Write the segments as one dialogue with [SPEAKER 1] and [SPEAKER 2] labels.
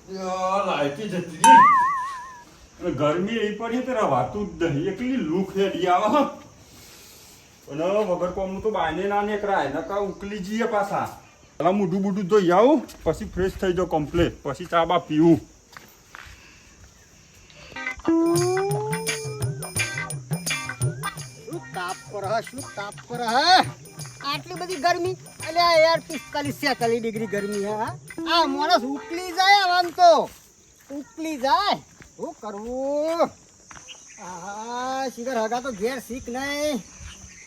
[SPEAKER 1] લાઈટી જતી રહી. ગરમી એવી પડી તો રવાતું જ નહીં. એકલી લૂક હેડી આવે અને વગર કોમનું તો બાયને ના નીકળાય નકા ઉકલી જઈએ પાછા. પેલા મોઢું બૂઢું ધોઈ આવું પછી ફ્રેશ થઈ જાઉં કમ્પ્લીટ, પછી ચા બા પીવું.
[SPEAKER 2] શું તાપ પર હે આટલી બધી ગરમી? અલ્યા યાર 45-46 ડિગ્રી ગરમી હે. આ માણસ ઉકલી જાય આમ તો ઉકલી જાય. શું કરવું? હા શિખર હગા તો ઘેર શીખ નહીં.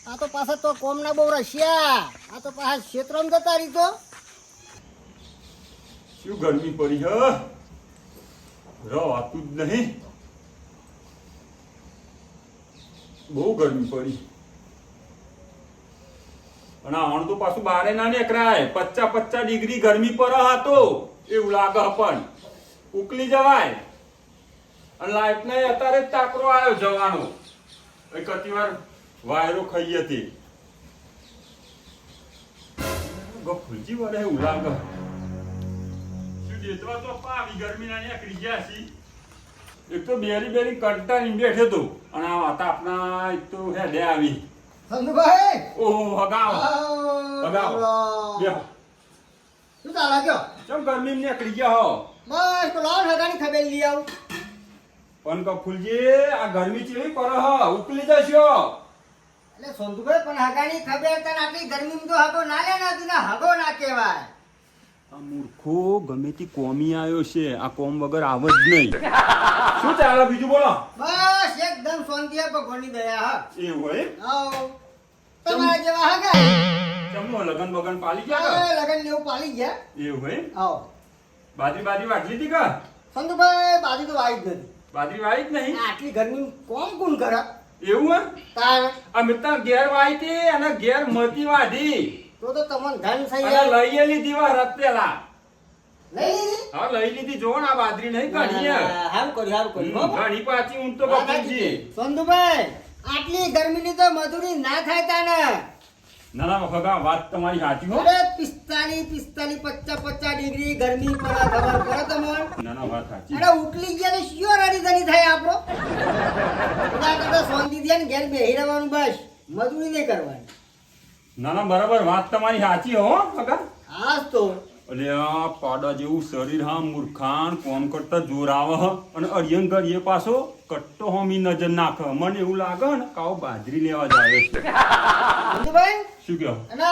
[SPEAKER 2] આ તો પાછા તો કોમના બહુ રશિયા. આ તો પાછા ક્ષેત્રમાં જતા રહી તો.
[SPEAKER 1] શું ગરમી પડી હ, રવાતું જ નહીં. બહુ ગરમી પડી અને આણ તો પાછું બારે ના નીકળાય. 50-50 ડિગ્રી ગરમી પર હતો એવું લાગે પણ ઉકલી જવાય. અને લાઈટ ને અત્યારે જ તાકરો આવ્યો જવાનો. કતી વાર વાયરો ખાઈ હતી ફૂલજી વાળે એવું લાગે. શું દેતવા તો આવી ગરમી ના નીકળી ગયા છી. એક તો બેરી કંટાળી બેઠે તો અને આ તાપના એક તો હેડે આવી.
[SPEAKER 2] સંધુભાઈ
[SPEAKER 1] ઓહો હગાવ હગાવ બેહો.
[SPEAKER 2] શું ચાલે કયો?
[SPEAKER 1] ચમ ગરમી માં નીકળી ગયા હો?
[SPEAKER 2] બસ તો લાવ હગાની ખબર લઈ આવું.
[SPEAKER 1] પણ ક ફૂલજી આ ગરમી ચેવી પર હ, ઉકલી જશો.
[SPEAKER 2] એટલે સંધુભાઈ પણ હગાની ખબર તને આટલી ગરમીમાં તો હગો ના લે ના તું હગો ના કહેવાય.
[SPEAKER 1] આ મૂર્ખો ગમે તે કોમી આવ્યો છે, આ કોમ વગર આવ જ નહીં. શું ચાલે બીજું બોલો?
[SPEAKER 2] બસ એકદમ શાંતિ હે ભગવાનની દયા હા.
[SPEAKER 1] એવું હોય?
[SPEAKER 2] આવો તમારા જેવા હગા
[SPEAKER 1] ચમનો લગન બગન પાલી ગયા
[SPEAKER 2] હવે લગન લેવું પાલી ગયા.
[SPEAKER 1] એવું હોય?
[SPEAKER 2] આવો
[SPEAKER 1] બાજરી વાટલી હતી કા?
[SPEAKER 2] સંધુભાઈ બાજુ તો વાઈ જ નથી.
[SPEAKER 1] બાજરી વાઈ જ નહીં.
[SPEAKER 2] આટલી ગરમી કોણ કોણ કરે?
[SPEAKER 1] એવું હોય?
[SPEAKER 2] તાર
[SPEAKER 1] અમે તો ઘેર વાઈ હતી અને ઘેર મતી વાઢી
[SPEAKER 2] તો તમને ધન થઈ
[SPEAKER 1] અને
[SPEAKER 2] જાય.
[SPEAKER 1] લઈ લીધી વા રતેલા.
[SPEAKER 2] લઈ લીધી?
[SPEAKER 1] હા લઈ લીધી. જો ને આ બાજરી નહીં ઘણી.
[SPEAKER 2] હારું કર્યું હો.
[SPEAKER 1] ઘણી પાછી ઊંટ તો બપોરજી.
[SPEAKER 2] સંધુભાઈ આટલી ગરમીની તો મજૂરી ના થાય તાને.
[SPEAKER 1] ના ના ભગા વાત તમારી સાચી હો.
[SPEAKER 2] અરે 45 50 ડિગ્રી ગરમી પડે ખબર પડે તમને?
[SPEAKER 1] ના ના વાત સાચી.
[SPEAKER 2] અરે ઉકલી ગયા તો શિયો રડી ધની થાય આપણો. બધા કરતા શાંતિ દે ને ઘેર બેહી રહેવાનું બસ, મજૂરી નહીં કરવાની.
[SPEAKER 1] ના ના બરાબર વાત તમારી સાચી હો ભગા.
[SPEAKER 2] હાસ તો
[SPEAKER 1] અલે આ પાડા જેવું શરીર હા મૂર્ખાન કોમ કરતા જોર આવે હ અને અરિયન કરીએ પાછો કટ્ટો હોમી નજર નાખે. મને એવું લાગે ને કાવ બાજરી લેવા જાય છે.
[SPEAKER 2] સંધુભાઈ
[SPEAKER 1] શું કહો?
[SPEAKER 2] અને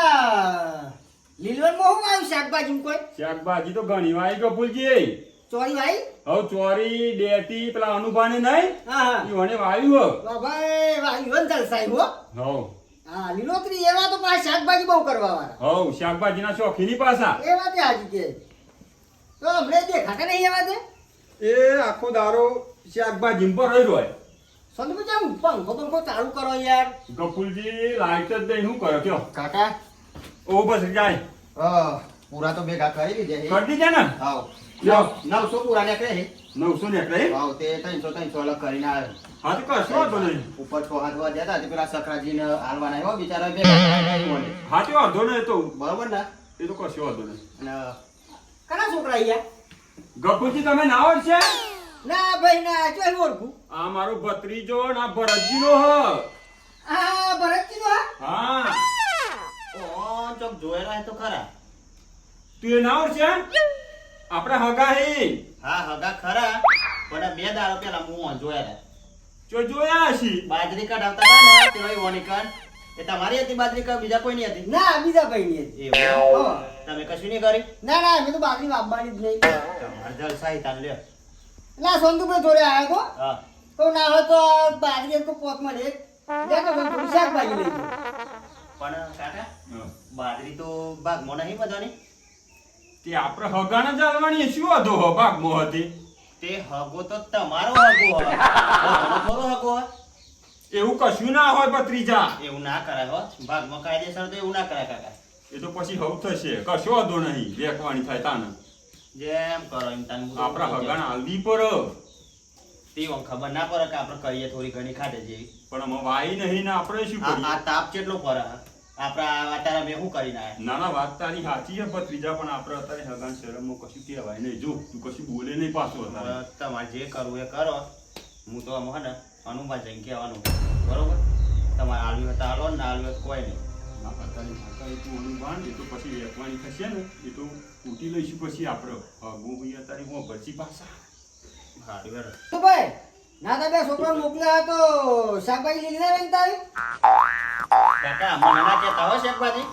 [SPEAKER 2] લીલવનમાં શું આવ્યું શાકભાજી કોઈ?
[SPEAKER 1] શાકભાજી તો ઘણી વાઈ કપૂરજી.
[SPEAKER 2] ચોરી ભાઈ?
[SPEAKER 1] હવે ચોરી ડેટી પેલા અનુભાને નહીં
[SPEAKER 2] હા હા
[SPEAKER 1] ઈ મને વાયું
[SPEAKER 2] વાહ ભાઈ વાહ ઈવન જલસાઈ હો.
[SPEAKER 1] હો.
[SPEAKER 2] હા લીલોતરી એવા તો પાછા શાકભાજી બહુ કરવા વાળા.
[SPEAKER 1] હવ શાકભાજીના શોખીની પાછા.
[SPEAKER 2] એ વાતે હાજી કે તો હમણે દેખાતા નહીં એ વાતે.
[SPEAKER 1] એ આખો દારો શાકભાજી પર રહી રહ્યો.
[SPEAKER 2] સંધુભાઈ જેમ પંખો ચાલુ કરો યાર.
[SPEAKER 1] ગફુલજી લાઈટ જ દઈ શું કરો કયો?
[SPEAKER 3] કાકા
[SPEAKER 1] ઓ બસ જાય
[SPEAKER 3] પૂરા તો ભેગા કરી દીધે
[SPEAKER 1] કરી દીધા ને.
[SPEAKER 3] હાવ
[SPEAKER 1] લ્યો.
[SPEAKER 3] 900 પૂરા નીકળે છે
[SPEAKER 1] 900 નીકળે.
[SPEAKER 3] હાવ તે 300 અલગ કરીને આવ્યો.
[SPEAKER 1] હા તો કશો વાંધો નહીં.
[SPEAKER 3] ઉપર 6 હાથ વધ્યા હતા તે પેલા સકરાજીને હાલવાના હો બિચારા ભેગા કરાવી મને.
[SPEAKER 1] હા તે વાંધો નહીં. તો
[SPEAKER 3] બરોબર ને?
[SPEAKER 1] એ તો કશો વાંધો નહીં.
[SPEAKER 3] અને
[SPEAKER 2] કના છોકરા અહીંયા?
[SPEAKER 1] ગફુરજી તમે ના આવડશે?
[SPEAKER 2] ના ભાઈ ના ચોઈ ઓળખું.
[SPEAKER 1] આ મારો ભત્રીજો ને આ ભરતજીનો હ.
[SPEAKER 2] આ ભરતજી નો
[SPEAKER 1] હા
[SPEAKER 3] ઓ ચોક જોયેલા હે તો ખરા.
[SPEAKER 1] તું એ ના આવડશે? આપણે હગા હે.
[SPEAKER 3] હા હગા ખરા પણ આ 2 દાડો પેલા હું જોયા હતા.
[SPEAKER 1] જોયા હશી.
[SPEAKER 3] બાજરી કઢાવતા હતા ને પેલો વોનિકન એ તમારી હતી બાજરી કા બીજા કોઈ ની હતી?
[SPEAKER 2] ના બીજા ભાઈ ની હતી.
[SPEAKER 3] એવું તમે કશું નહીં કરી?
[SPEAKER 2] ના ના અમે તો બાજરી વાપવાની જ નહીં.
[SPEAKER 3] તમાર જલસાઈ તાન લ્યો.
[SPEAKER 2] ના સંધુભાઈ જોડે આવ્યો તો
[SPEAKER 3] હા
[SPEAKER 2] તો ના હોય તો બાજરી તો પોત માં એક દેખો થોડી શાકભાજી લઈ ગયો.
[SPEAKER 3] પણ કાકા બાજરી તો ભાગમાં નહીં બધાની.
[SPEAKER 1] તે આપણે હગાને ચાલવાની શું હતો હો ભાગમાં હતી?
[SPEAKER 3] તે હગો તો તમારો હગો હોય બધાનો થોડો હગો હોય.
[SPEAKER 1] એવું કશું ના હોય ભત્રીજા.
[SPEAKER 3] એવું ના કરાય હો ભાગમાં કાયદેસર તો એવું ના કરાય કાકા.
[SPEAKER 1] એ તો પછી હવ થશે. કશો વાંધો નહીં. વેકવાની થાય તાને
[SPEAKER 3] જેમ કરો એમ તાન
[SPEAKER 1] આપણા હગાને હાલવી પર.
[SPEAKER 3] તેવું ખબર ના પડે કે આપણે કરીએ થોડી ઘણી ખાટે જેવી.
[SPEAKER 1] પણ અમે વાઈ નહીં ને આપણે શું
[SPEAKER 3] આ
[SPEAKER 1] કરીએ?
[SPEAKER 3] તાપ કેટલો પડે આપણા અત્યારે મેં શું કરીને આયા
[SPEAKER 1] ના ના વાત તારી સાચી છે ભત્રીજા, પણ આપણે અત્યારે હગાન શરમમાં કશું કહેવાય નહીં. જો તું કશું બોલે નહીં પાછું અત્યારે.
[SPEAKER 3] હવે તમારે જે કરવું એ કરો. હું તો આમ હે ને અનુભવ જઈને કહેવાનું બરોબર. તમારે આલવી હતા હાલો, ના આલવી હોય તો કોઈ નહીં.
[SPEAKER 1] ના અત્યારે માતા એ તું અનુભાન એ તો પછી વેચવાની થશે ને એ તો ઉઠી લઈશું પછી આપણે. હું અત્યારે હું ભરચી પાછા.
[SPEAKER 3] હારું હેડો.
[SPEAKER 2] તો ભાઈ ના તો બે છોકરા મોકલ્યા તો શાકભાજી લીધી ના રહીને તારી
[SPEAKER 3] કાકા મને ના કહેતા હો શેખભાજી.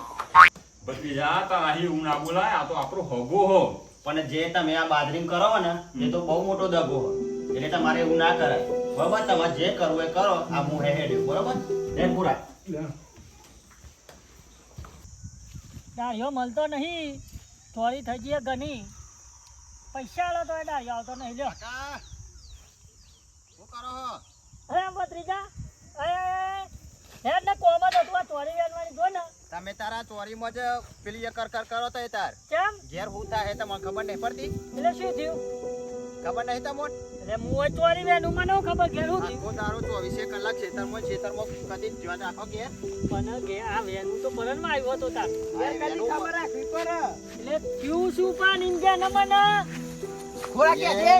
[SPEAKER 1] ભત્રીજા તારા એવું ના બોલાય, આ તો આપણો હગો હો.
[SPEAKER 3] પણ જે તમે આ બાજરી કરો ને એ તો બહુ મોટો દગો હોય. એટલે તમારે એવું ના કરાય બરોબર. તમારે જે કરવું એ કરો. આ હું હેડ્યું બરોબર. એ પૂરા
[SPEAKER 4] ડાળીઓ મળતો નહીં, થોડી થઈ જઈએ ઘણી. પૈસા આલો તો એ ડાળીઓ આવતો નહીં. લ્યો
[SPEAKER 3] કાકા શું કરો છો?
[SPEAKER 4] અરે ભત્રીજા, હેડ ને કોમત હતું આ ચોરી વેનવાની જો ને.
[SPEAKER 3] તમે તારા ચોરીમાં જ પેલી કર કરો તો એ તાર
[SPEAKER 4] કેમ
[SPEAKER 3] ઘેર હું થાય તમને ખબર નહીં પડતી?
[SPEAKER 4] એટલે શું થયું?
[SPEAKER 3] ખબર નહીં તમને?
[SPEAKER 4] એટલે હું ચોરી વેનું મને શું ખબર ઘેર શું થયું?
[SPEAKER 3] આખો દારો 24 કલાક ખેતરમાં કદી જોવા રાખો ઘેર.
[SPEAKER 4] પણ ઘેર આ વેનું તો બરનમાં આવ્યો હતો તાર.
[SPEAKER 3] આ વેનું
[SPEAKER 2] ખબર રાખવી પડે
[SPEAKER 4] એટલે થયું શું પણ ઇન્ડિયા ન મને.
[SPEAKER 2] ખોરાક કે છે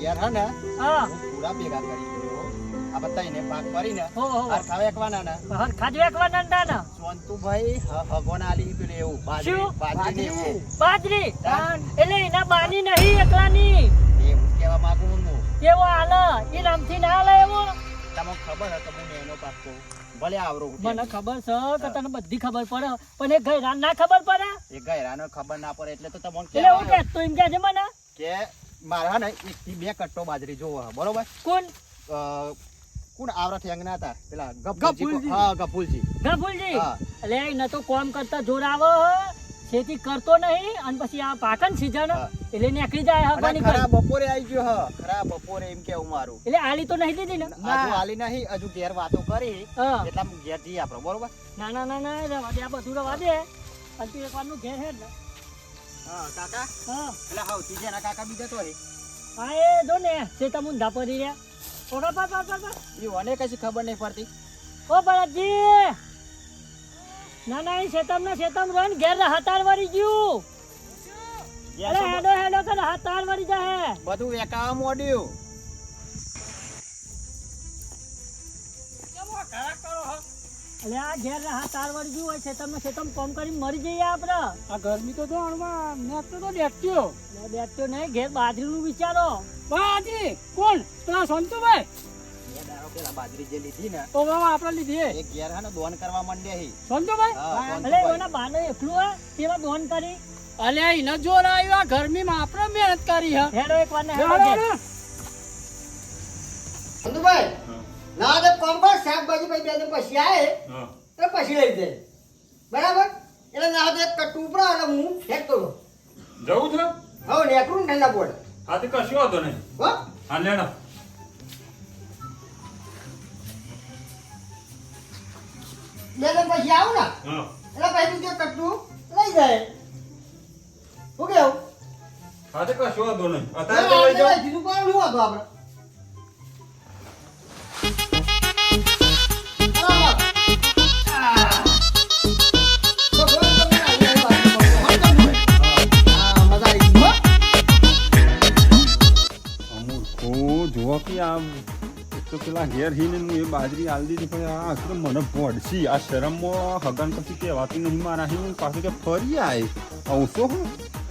[SPEAKER 3] ઘેર હે ને
[SPEAKER 4] હા
[SPEAKER 3] હું પૂરા ભેગા કરી ગયો. આ બતાઈને ભાગ કરીને
[SPEAKER 4] હો હો
[SPEAKER 3] આ ખાવા એકવાના ને
[SPEAKER 4] ખાજ વેકવાના નતા ને.
[SPEAKER 3] સોનતુભાઈ હગોના આલી પેલું એવું
[SPEAKER 4] શું?
[SPEAKER 3] બાજરી એવું
[SPEAKER 4] બાજરી એટલે એના બાની નહીં એકલાની.
[SPEAKER 3] એવું કહેવા માંગુ હું.
[SPEAKER 4] કેવો હાલે એ નામથી ના હાલે એવો.
[SPEAKER 3] તમને ખબર હે કે હું એનો પાકો ભલે આવરો
[SPEAKER 4] મને ખબર છે કે તને બધી ખબર પડે, પણ એ ગઈ રાત ના ખબર પડે.
[SPEAKER 3] એ ગયરાનો ખબર ના પડે એટલે તો તમને
[SPEAKER 4] એટલે હું
[SPEAKER 3] કહેવાનું
[SPEAKER 4] કહેતો એમ કે છે મને.
[SPEAKER 3] કે મારા ને 1 થી 2 કટ્ટો બાજરી જોવો હે, બરોબર.
[SPEAKER 4] કોણ?
[SPEAKER 3] કોણ આવરા ઠેંગના હતા પેલા
[SPEAKER 4] ગફુલજી.
[SPEAKER 3] હા ગફુલજી.
[SPEAKER 4] ગફુલજી
[SPEAKER 3] હા.
[SPEAKER 4] એટલે એને તો કામ કરતા જોર આવે ખેતી કરતો નહીં અને પછી આ પાકન સીઝન
[SPEAKER 3] હા.
[SPEAKER 4] એટલે નીકળી જાય
[SPEAKER 3] અને
[SPEAKER 4] હવાની
[SPEAKER 3] ખરા બપોરે આવી ગયો હ. ખરા બપોરે એમ કેવું મારું
[SPEAKER 4] એટલે આલી તો નહીં દીધી ને.
[SPEAKER 3] હજુ આલી નહીં, હજુ ઘેર વાતો કરી
[SPEAKER 4] હા.
[SPEAKER 3] એટલે આમ ઘેર જઈએ આપણે બરોબર.
[SPEAKER 4] ના ના ના ના રવા દે, આ બધું રવા દે. અને તું એકવારનું ઘેર હેડ ને.
[SPEAKER 3] હા કાકા
[SPEAKER 4] હા
[SPEAKER 3] એટલે હાવ તીજેના કાકા બીજા તો રે
[SPEAKER 4] હા એ જો ને ચેતા મુંડા પડી રહ્યા. ઓડા પર
[SPEAKER 3] એ મને કશી ખબર નહીં પડતી.
[SPEAKER 4] ઓ બળદજી, ના ના એ શેતમ રોન ઘેર હતાર વળી ગયું. અરે હેડો હેડો કર હતાર વળી જાય.
[SPEAKER 3] બધું વેકાવા મોડ્યું.
[SPEAKER 4] એટલે આ ઘેર હતાર વળી ગયું હોય શેતમ કોમ કરીને મરી જઈએ આપણે. આ ગરમી તો જો હણમાં નેકતો તો દેખ્યો નહીં. ઘેર બાજરીનું વિચારો. બાજરી કોણ? પેલા સંતુભાઈ
[SPEAKER 3] બે દાડો પેલા બાજરી જે લીધી ને
[SPEAKER 4] તો આપણે લીધી
[SPEAKER 3] એ ઘેર હે ને દોન કરવા માંડ્યા હી.
[SPEAKER 4] સંતુભાઈ.
[SPEAKER 3] હા,
[SPEAKER 4] એટલે
[SPEAKER 3] સંતુભાઈ.
[SPEAKER 4] એના બાને એકલું હે તેમાં દોન કરી.
[SPEAKER 5] અલ્યા એને જોર આવ્યો આ ગરમીમાં આપણે મહેનત કરી હે
[SPEAKER 4] હેડો એક વાર ને હેડો ઘેર.
[SPEAKER 2] સંતુભાઈ ના તો કોમ કર શાકભાજી પછી 2 દિન પછી આવે
[SPEAKER 1] હા
[SPEAKER 2] તો પછી લઈ જાય બરાબર. એટલે ના તો એક કટ્ટુ ઉપરા એટલે હું ફેંકતો હતો.
[SPEAKER 1] જવું છે?
[SPEAKER 2] હવે નેકરું ને ઠંડા પડે
[SPEAKER 1] હા તે કશું વાંધો નહીં.
[SPEAKER 2] હો
[SPEAKER 1] હા લેણો.
[SPEAKER 2] 2 દિન પછી આવું ને
[SPEAKER 1] હા
[SPEAKER 2] એટલે પછી તું જે કટ્ટુ લઈ જાય. શું કેવું?
[SPEAKER 1] હા તે કશું વાંધો નહીં. અત્યારે તો લઈ જાઓ.
[SPEAKER 2] કીધું કોણ શું હતું આપણે
[SPEAKER 1] જોવા કે આ એક તો પેલા ઘેર હીને હું એ બાજરી આલી દીધી પણ આ આખરે મને ભોડશી આ શરમમાં હગન પછી કહેવાતું નહીં મારા અહીં પાછું કે ફરી આય આવું શું?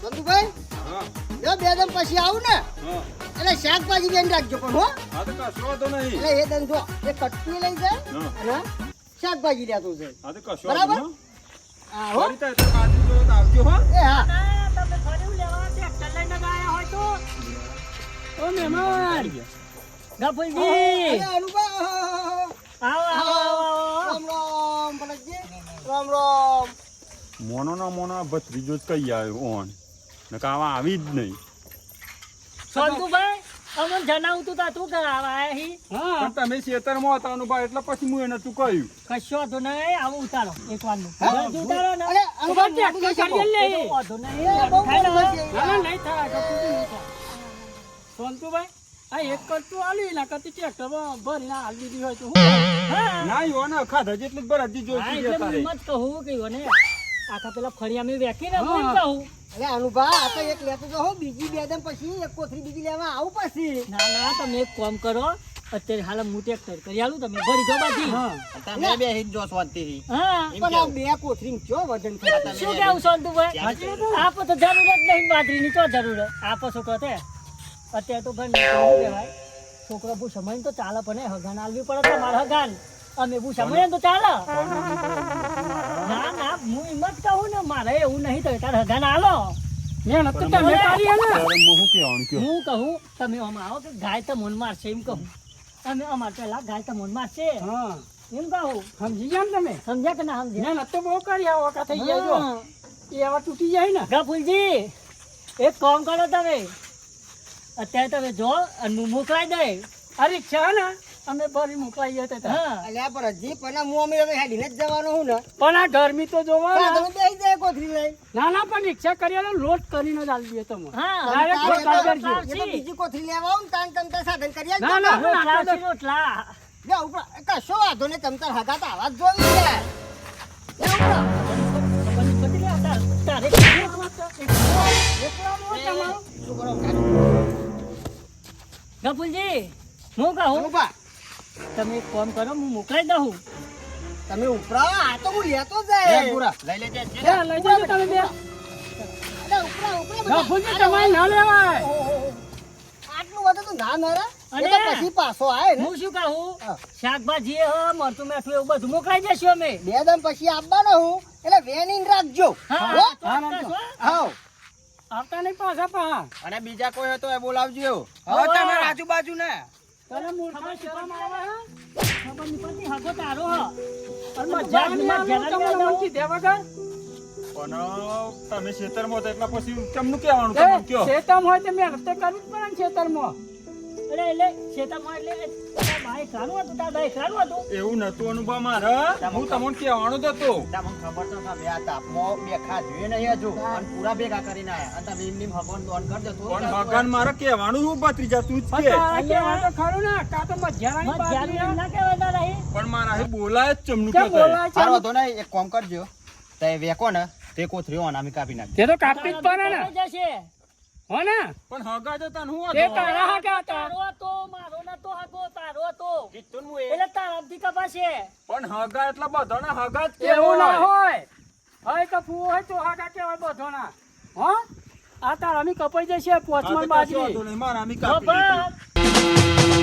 [SPEAKER 2] સંતુભાઈ
[SPEAKER 1] હા
[SPEAKER 2] જો 2 દિન પછી આવું ને
[SPEAKER 1] હા
[SPEAKER 2] એટલે શાકભાજી બેન રાખજો પણ હો.
[SPEAKER 1] હા તો કશું વાંધો નહીં.
[SPEAKER 2] એટલે એ દન જો એ કટકી લઈ જાય
[SPEAKER 1] હા
[SPEAKER 2] અને શાકભાજી લેતું છે.
[SPEAKER 1] હા તો કશું
[SPEAKER 2] બરાબર?
[SPEAKER 1] વાંધો નહીં.
[SPEAKER 2] હા હો.
[SPEAKER 1] ફરી તારે બાજરી જોવો તો આવજો હો.
[SPEAKER 2] એ હા
[SPEAKER 4] ના, તમે ફર્યું લેવા ટ્રેક્ટર લઈને ગયા હોય તો. ઓ મહેમાન ગફુલજી
[SPEAKER 2] અરે અનુભવ
[SPEAKER 4] આવો આવો આવો
[SPEAKER 2] રામ રામ ભરતજી રામ રામ.
[SPEAKER 1] મોનો ના મોનો ભત્રીજો જ કઈ આવ્યો ઓન નકા આવા આવી જ નહીં.
[SPEAKER 4] સંતુભાઈ અમને જણાવતું તા તું કરાવા આયા હી.
[SPEAKER 1] પણ તમે ખેતરમાં હતા અનુભવ એટલે પછી હું એને તું કહ્યું.
[SPEAKER 4] કશો વાંધો નહીં, આવું ઉતારો એક વારનું.
[SPEAKER 2] હા?
[SPEAKER 4] જલ્દી ઉતારો ને.
[SPEAKER 2] અરે અનુભવ
[SPEAKER 4] ઉભા ટ્રેક્ટર
[SPEAKER 2] મોટું
[SPEAKER 4] કાઢી લે.
[SPEAKER 2] શકો.
[SPEAKER 4] વાંધો નહીં.
[SPEAKER 2] એ બહુ
[SPEAKER 4] થાય ને?
[SPEAKER 2] મોટું છે.
[SPEAKER 4] ના, ના, નહીં થાય. ગફુરજી નહીં થાય. સંતુભાઈ
[SPEAKER 5] આ એક કરતું આલી ના કરતી ટ્રેક્ટરમાં ભરીને આલી દીધી હોય તો હું
[SPEAKER 4] હા
[SPEAKER 1] ના યોને ખાધા જેટલી જ બરાદી
[SPEAKER 4] હા,
[SPEAKER 1] જોઈતી
[SPEAKER 4] એટલે
[SPEAKER 1] છે
[SPEAKER 4] હું
[SPEAKER 1] તારે.
[SPEAKER 4] એમ જ કહું કે યોને આખા પેલા ફળિયામાં વેકીને હું એમ
[SPEAKER 5] હા.
[SPEAKER 4] કહું
[SPEAKER 2] અરે અનુભા આ તો એક લેતો તો હું બીજી બે દમ પછી એક કોથળી બીજી લેવા આવું પછી
[SPEAKER 4] ના ના તમે એક કામ કરો અત્યારે હાલ હું ટ્રેક્ટર કરી આલું તમે ભરી દો બાજી
[SPEAKER 3] તમે બે હિત જો શાંતિથી.
[SPEAKER 4] હા
[SPEAKER 2] પણ આ બે કોથળી ચો વજન થાય
[SPEAKER 4] શું કેવું શાંતુભાઈ આપો તો જરૂર જ નહીં બાજરીની તો જરૂર આપો છોકરો તે અત્યારે તો ભાઈ શું કહેવાય છોકરો બહુ સમય તો ચાલે પણ હગાન આલવી પડે તમારે હગાન અમે બહુ સમય તો ચાલે ના ના હું એમ જ કહું ને મારે એવું નહીં તો તારે હગાન આલો
[SPEAKER 5] મહેનત તો તમે કરી હે ને
[SPEAKER 1] તારે હું શું કહેવાનું કયો?
[SPEAKER 4] હું કહું તમે આમ આવો કે ગાય તો મન મારશે એમ કહું અમે અમાર પેલા ગાય તો મન મારશે
[SPEAKER 5] હા
[SPEAKER 4] એમ કહું
[SPEAKER 5] સમજી ગયા ને તમે
[SPEAKER 4] સમજ્યા કે ના સમજ્યા
[SPEAKER 5] મહેનત તો બહુ કરી આ વખત થઈ ગયા જો
[SPEAKER 4] હા.
[SPEAKER 5] એ આવા તૂટી જાય ને
[SPEAKER 4] ગફુલજી એક કામ કરો તમે અત્યારે તમે જો અને હું મોકલાઈ દે
[SPEAKER 5] આ રિક્ષા ને અમે ભરી મોકલાઈએ તે
[SPEAKER 4] હા
[SPEAKER 2] અલ્યા પણ હજી પણ હું અમે હવે હેડીને જ જવાનું હું ને
[SPEAKER 5] પણ આ ગરમી તો જોવા
[SPEAKER 2] તમે
[SPEAKER 5] ને
[SPEAKER 2] બેસી જાય કોથળી લઈ
[SPEAKER 5] ના ના પણ રિક્ષા કરી આલો લોટ કરીને જ આલી દઈએ તમે
[SPEAKER 4] હા
[SPEAKER 5] Direct
[SPEAKER 2] તારે
[SPEAKER 5] રોટલા
[SPEAKER 2] તો-
[SPEAKER 5] કરજો.
[SPEAKER 2] એ તો બીજી કોથળી લેવા આવું ને તાન તમ તાર સાધન કરી આલજો
[SPEAKER 5] ના,
[SPEAKER 2] ને.
[SPEAKER 5] ના.
[SPEAKER 4] રોટલા છે, રોટલા
[SPEAKER 2] જા ઉપર કશો વાંધો નહીં તમ તાર હગા તો આવા જ જોવી છે જા ઉપર.
[SPEAKER 4] બની બધી લે, તારે ગફુલજી હું કહું
[SPEAKER 2] ઉભા.
[SPEAKER 4] તમે એક કામ કરો હું મોકલાઈ દઉં
[SPEAKER 2] તમે ઉપરા આ તો હું લેતો
[SPEAKER 3] લે
[SPEAKER 2] જાય
[SPEAKER 3] પૂરા, લઈ લેજે.
[SPEAKER 5] લે, લઈ જજો તમે બે
[SPEAKER 2] અરે ઉપરા ઉપરા બધા.
[SPEAKER 5] ગફુરજી તમારે ના લેવાય
[SPEAKER 2] આટલું બધું તો ના નરે એ
[SPEAKER 4] અને
[SPEAKER 2] તો પછી પાછો આવે ને
[SPEAKER 4] હું શું કહું
[SPEAKER 2] હા.
[SPEAKER 4] શાકભાજી હ મરચું મેઠું એવું બધું મોકલાઈ દેશું અમે
[SPEAKER 2] બે દમ પછી આવવાનો હું એટલે વેનીને રાખજો
[SPEAKER 4] હા
[SPEAKER 2] હો?
[SPEAKER 4] ચોક્કસ હો.
[SPEAKER 2] હાઉ.
[SPEAKER 5] આવતા નહીં પાછા પા
[SPEAKER 3] અને બીજા કોઈ હોય તો એ બોલાવજો.
[SPEAKER 4] હવે
[SPEAKER 3] તમારા આજુબાજુ ને
[SPEAKER 5] તને મૂર્ખા શરમ આવે હે?
[SPEAKER 4] ખબર નહીં પડતી, હગો તારો હ.
[SPEAKER 5] અને મજા નહીં આવે તમને મનથી દે વગર
[SPEAKER 1] પણ તમે ખેતરમાં હતા એટલે પછી કેમનું કહેવાનું
[SPEAKER 5] એ,
[SPEAKER 1] તમે કયો?
[SPEAKER 5] શેતમ હોય તો મહેનત તો કરવી જ પડે ને ખેતરમાં
[SPEAKER 4] એટલે શેતામાં એટલે તારા ભાઈ ખાનું હતું, તારા ભાઈ ખાનું હતું.
[SPEAKER 1] એવું નતું અનુભવ મારે હું તમને કહેવાનો જ હતો.
[SPEAKER 3] તમને ખબર તો છે, બે આ તાપમાં બે ખા જોઈએ નહીં હજુ અને પૂરા ભેગા કરીને આયા અને તમે એમની ભગવાન દોન કરજો તો
[SPEAKER 1] પણ ભગવાન મારે કહેવાનું શું ભત્રીજા તું જ
[SPEAKER 5] પણ
[SPEAKER 1] કે
[SPEAKER 5] તારા કહેવાય તો ખરું ને કાં તો મજાની
[SPEAKER 4] મત
[SPEAKER 5] બાજરી
[SPEAKER 4] જાનું એમ ના કહેવાય તારા અહીં.
[SPEAKER 1] પણ મારા અહીં બોલાય જ ચમનું
[SPEAKER 5] કેમ
[SPEAKER 1] કહેતા
[SPEAKER 5] બોલાય છે?
[SPEAKER 3] સારો તો નહીં, એક કામ કરજો તે વેકો ને તે કોથરીઓ અનામી કાપી નાખજો.
[SPEAKER 5] તે તો કાપી જ પડે ને
[SPEAKER 4] કપાઈ જશે.
[SPEAKER 5] હો ને
[SPEAKER 1] પણ હગા જતા હું
[SPEAKER 5] તે
[SPEAKER 1] હતો
[SPEAKER 5] તારા હાકા હતા
[SPEAKER 4] તારો હતો, મારો નતો હગો, તારો હતો.
[SPEAKER 3] કીધું ને હું એ.
[SPEAKER 4] એટલે તારાથી કપાશે.
[SPEAKER 1] પણ હગા એટલે બધાના હગા જ
[SPEAKER 5] એવું ના
[SPEAKER 1] કહેવાય.
[SPEAKER 5] હોય હોય તો ફૂવો હોય તો હાકા કહેવાય બધોના હો આ તાર અમે કપાઈ જશે
[SPEAKER 1] હા, તો
[SPEAKER 5] પોચમાં
[SPEAKER 1] કશો
[SPEAKER 5] બાજરી
[SPEAKER 1] વાંધો નહીં, મારા અમી
[SPEAKER 4] તો
[SPEAKER 1] કાપી દીધી.
[SPEAKER 4] બસ.